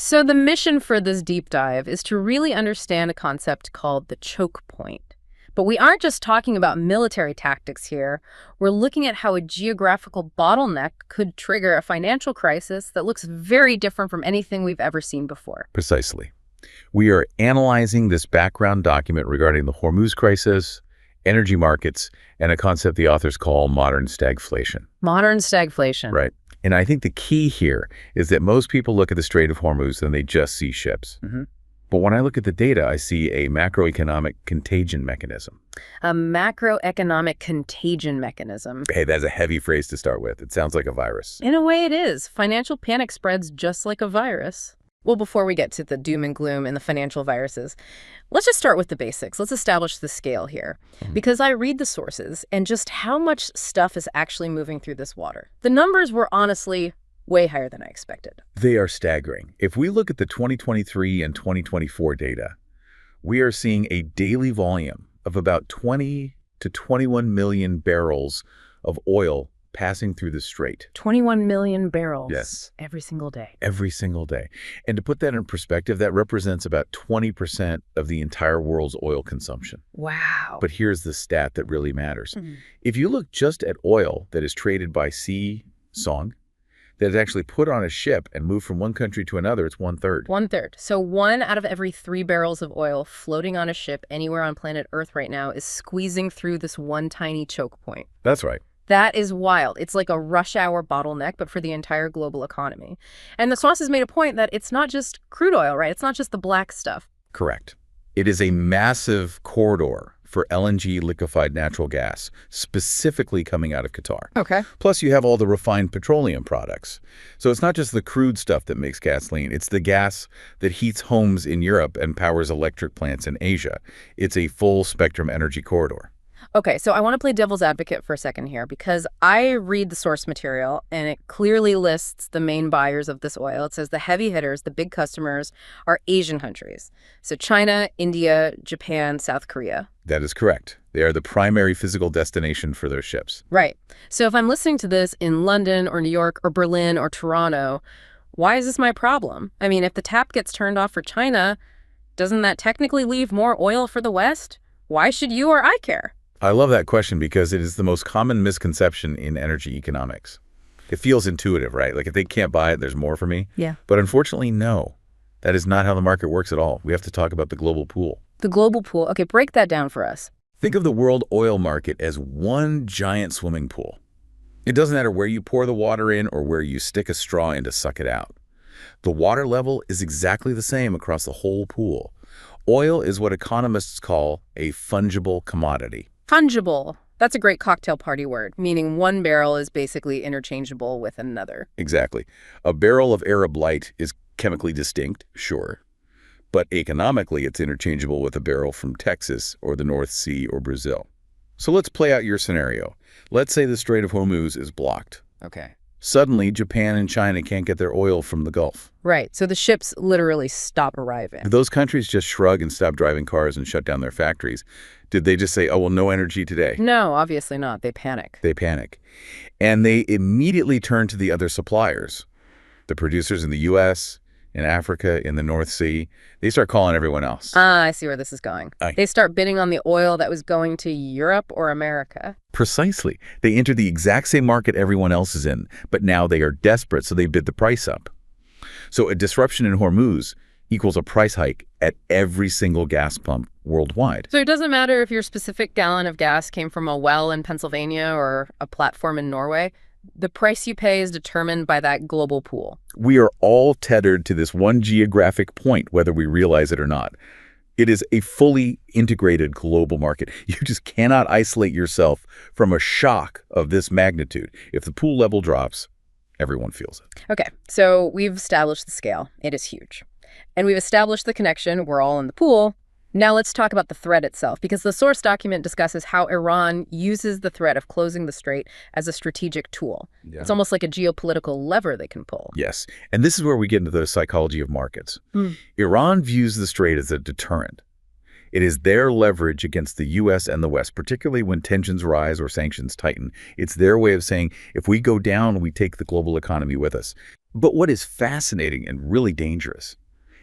So the mission for this deep dive is to really understand a concept called the choke point. But we aren't just talking about military tactics here. We're looking at how a geographical bottleneck could trigger a financial crisis that looks very different from anything we've ever seen before. Precisely. We are analyzing this background document regarding the Hormuz crisis, energy markets, and a concept the authors call modern stagflation. Modern stagflation. Right. And I think the key here is that most people look at the Strait of Hormuz and they just see ships. But when I look at the data, I see a macroeconomic contagion mechanism. A macroeconomic contagion mechanism. Hey, that's a heavy phrase to start with. It sounds like a virus. In a way it is. Financial panic spreads just like a virus. Well, before we get to the doom and gloom and the financial viruses, let's just start with the basics. Let's establish the scale here. Because I read the sources and just how much stuff is actually moving through this water. The numbers were honestly way higher than I expected. They are staggering. If we look at the 2023 and 2024 data, we are seeing a daily volume of about 20 to 21 million barrels of oil passing through the strait. 21 million barrels. Yes. Every single day. Every single day. And to put that in perspective, that represents about 20% of the entire world's oil consumption. Wow. But here's the stat that really matters. If you look just at oil that is traded by sea, song, that is actually put on a ship and moved from one country to another, it's 1/3. 1/3. So 1 out of every 3 barrels of oil floating on a ship anywhere on planet Earth right now is squeezing through this one tiny choke point. That's right. That is wild. It's like a rush hour bottleneck, but for the entire global economy. And the sources made a point that it's not just crude oil, right? It's not just the black stuff. Correct. It is a massive corridor for LNG liquefied natural gas, specifically coming out of Qatar. Okay. Plus, you have all the refined petroleum products. So it's not just the crude stuff that makes gasoline. It's the gas that heats homes in Europe and powers electric plants in Asia. It's a full spectrum energy corridor. Okay, so I want to play devil's advocate for a second here because I read the source material and it clearly lists the main buyers of this oil. It says the heavy hitters, the big customers, are Asian countries. So China, India, Japan, South Korea. That is correct. They are the primary physical destination for those ships. Right. So if I'm listening to this in London or New York or Berlin or Toronto, why is this my problem? I mean, if the tap gets turned off for China, doesn't that technically leave more oil for the West? Why should you or I care? I love that question because it is the most common misconception in energy economics. It feels intuitive, right? Like if they can't buy it, there's more for me. Yeah. But unfortunately, no. That is not how the market works at all. We have to talk about the global pool. The global pool. Okay, break that down for us. Think of the world oil market as one giant swimming pool. It doesn't matter where you pour the water in or where you stick a straw in to suck it out. The water level is exactly the same across the whole pool. Oil is what economists call a fungible commodity. Fungible. That's a great cocktail party word, meaning one barrel is basically interchangeable with another. Exactly. A barrel of Arab Light is chemically distinct, sure. But economically, it's interchangeable with a barrel from Texas or the North Sea or Brazil. So let's play out your scenario. Let's say the Strait of Hormuz is blocked. Okay. Suddenly, Japan and China can't get their oil from the Gulf. Right. So the ships literally stop arriving. Did those countries just shrug and stop driving cars and shut down their factories? Did they just say, oh, well, no energy today? No, obviously not. They panic. They panic. And they immediately turn to the other suppliers. The producers in the U.S., in Africa, in the North Sea. They start calling everyone else. I see where this is going. Aye. They start bidding on the oil that was going to Europe or America. Precisely. They enter the exact same market everyone else is in, but now they are desperate, so they bid the price up. So a disruption in Hormuz equals a price hike at every single gas pump worldwide. So it doesn't matter if your specific gallon of gas came from a well in Pennsylvania or a platform in Norway. The price you pay is determined by that global pool. We are all tethered to this one geographic point, whether we realize it or not. It is a fully integrated global market. You just cannot isolate yourself from a shock of this magnitude. If the pool level drops, everyone feels it. Okay, so we've established the scale. It is huge. And we've established the connection. We're all in the pool. Now let's talk about the threat itself, because the source document discusses how Iran uses the threat of closing the strait as a strategic tool. Yeah. It's almost like a geopolitical lever they can pull. Yes, and this is where we get into the psychology of markets. Iran views the strait as a deterrent. It is their leverage against the U.S. and the West, particularly when tensions rise or sanctions tighten. It's their way of saying, if we go down, we take the global economy with us. But what is fascinating and really dangerous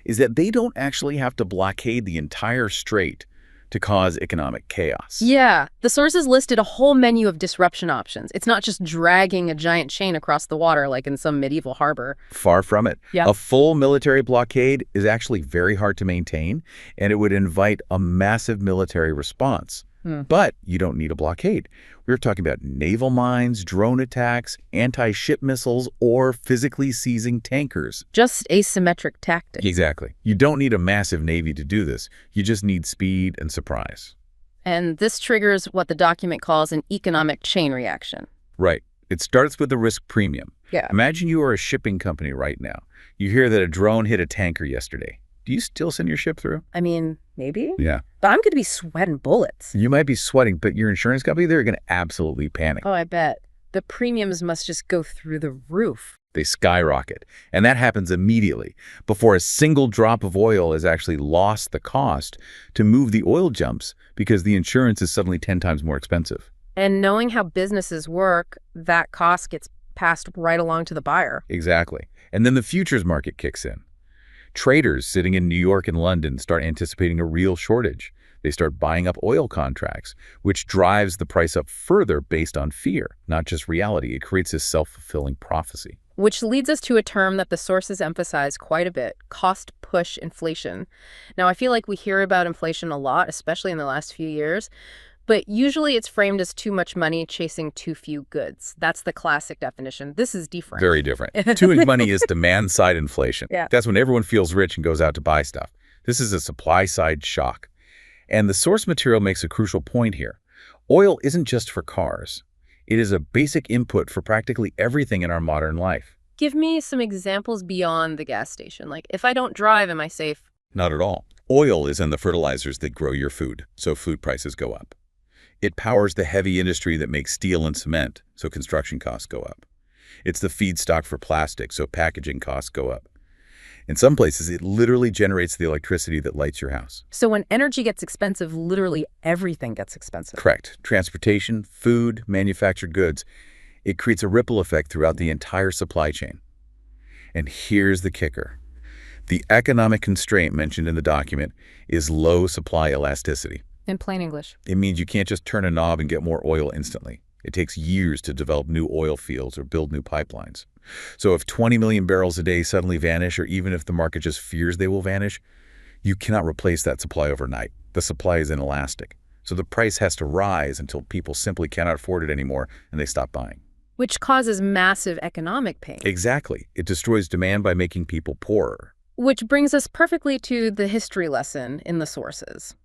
is that they don't actually have to blockade the entire strait to cause economic chaos. Yeah, the sources listed a whole menu of disruption options. It's not just dragging a giant chain across the water like in some medieval harbor. Far from it. Yeah. A full military blockade is actually very hard to maintain, and it would invite a massive military response. But you don't need a blockade. We're talking about naval mines, drone attacks, anti-ship missiles, or physically seizing tankers. Just asymmetric tactics. Exactly. You don't need a massive navy to do this. You just need speed and surprise. And this triggers what the document calls an economic chain reaction. Right. It starts with the risk premium. Yeah. Imagine you are a shipping company right now. You hear that a drone hit a tanker yesterday. Do you still send your ship through? I mean, maybe. Yeah. But I'm going to be sweating bullets. You might be sweating, but your insurance company, they're going to absolutely panic. Oh, I bet. The premiums must just go through the roof. They skyrocket. And that happens immediately, before a single drop of oil has actually lost the cost to move the oil jumps because the insurance is suddenly 10 times more expensive. And knowing how businesses work, that cost gets passed right along to the buyer. Exactly. And then the futures market kicks in. Traders sitting in New York and London start anticipating a real shortage. They start buying up oil contracts, which drives the price up further based on fear, not just reality. It creates this self-fulfilling prophecy. Which leads us to a term that the sources emphasize quite a bit, cost-push inflation. Now, I feel like we hear about inflation a lot, especially in the last few years, but usually it's framed as too much money chasing too few goods. That's the classic definition. This is different. Very different. Too much money is demand-side inflation. Yeah. That's when everyone feels rich and goes out to buy stuff. This is a supply-side shock. And the source material makes a crucial point here. Oil isn't just for cars. It is a basic input for practically everything in our modern life. Give me some examples beyond the gas station. Like, if I don't drive, am I safe? Not at all. Oil is in the fertilizers that grow your food, so food prices go up. It powers the heavy industry that makes steel and cement, so construction costs go up. It's the feedstock for plastic, so packaging costs go up. In some places, it literally generates the electricity that lights your house. So when energy gets expensive, literally everything gets expensive. Correct. Transportation, food, manufactured goods. It creates a ripple effect throughout the entire supply chain. And here's the kicker. The economic constraint mentioned in the document is low supply elasticity. In plain English. It means you can't just turn a knob and get more oil instantly. It takes years to develop new oil fields or build new pipelines. So if 20 million barrels a day suddenly vanish, or even if the market just fears they will vanish, you cannot replace that supply overnight. The supply is inelastic. So the price has to rise until people simply cannot afford it anymore and they stop buying. Which causes massive economic pain. Exactly. It destroys demand by making people poorer. Which brings us perfectly to the history lesson in the sources.